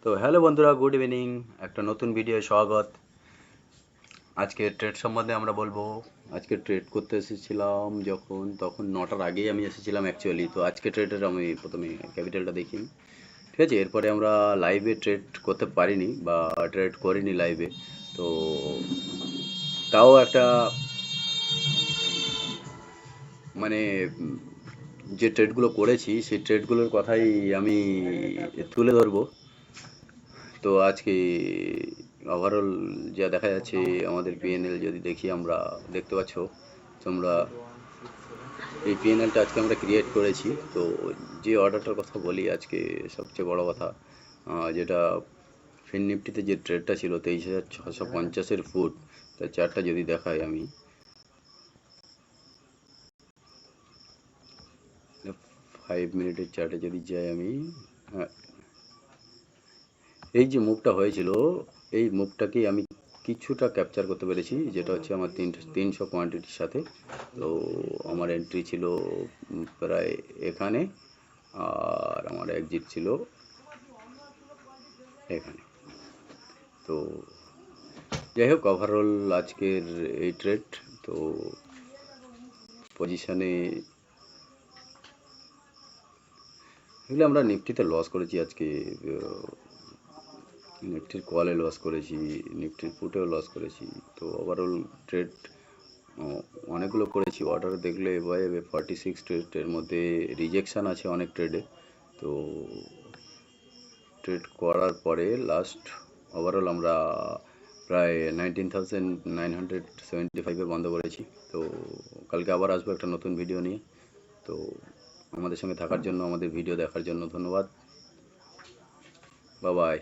তো হ্যালো বন্ধুরা, good evening. একটা নতুন ভিডিও স্বাগত। আজকে ট্রেড সম্বন্ধে আমরা বলবো। আজকে ট্রেড করতে এসেছিলাম তখন 9টার আগেই আমি এসেছিলাম অ্যাকচুয়ালি। তো আজকে ট্রেডের আমি প্রথমে ক্যাপিটালটা দেখি, ঠিক আছে। এরপরে আমরা লাইভে ট্রেড করতে পারিনি বা ট্রেড করিনি লাইভে। তো তাও একটা মানে যে ট্রেডগুলো করেছি সেই ট্রেডগুলোর কথাই আমি তুলে ধরবো। তো আজকে ওভারঅল যা দেখা যাচ্ছে, আমাদের পিএনএল যদি দেখি, আমরা দেখতে পাচ্ছ তোমরা, এই পিএনএলটা আজকে আমরা ক্রিয়েট করেছি। তো যে অর্ডারটার কথা বলি আজকে, সবচেয়ে বড় কথা যেটা ফিন নিফটিতে যে ট্রেডটা ছিল 23,650-এর ফুট, তার চারটা যদি দেখাই আমি, 5 মিনিটের চার্টে যদি যাই আমি, হ্যাঁ, এই যে মুভটা হয়েছিল, এই মুভটাকেই আমি কিছুটা ক্যাপচার করতে পেরেছি, যেটা হচ্ছে আমার 300 কোয়ান্টিটির সাথে। তো আমার এন্ট্রি ছিল প্রায় এখানে, আর আমার এক্সিট ছিল এখানে। তো যাই হোক, ওভারঅল আজকের এই ট্রেড, তো পজিশানে এগুলো আমরা নিফটিতে লস করেছি আজকে। নিফটির কলে লস করেছি, নিফটির ফুটেও লস করেছি। তো ওভারঅল ট্রেড অনেকগুলো করেছি। অর্ডার দেখলে এবার 46 ট্রেডের মধ্যে রিজেকশান আছে অনেক ট্রেডে। তো ট্রেড করার পরে লাস্ট ওভারঅল আমরা প্রায় 19,975-এ বন্ধ করেছি। তো কালকে আবার আসবো একটা নতুন ভিডিও নিয়ে। তো আমাদের সঙ্গে থাকার জন্য, আমাদের ভিডিও দেখার জন্য ধন্যবাদ। Bye bye.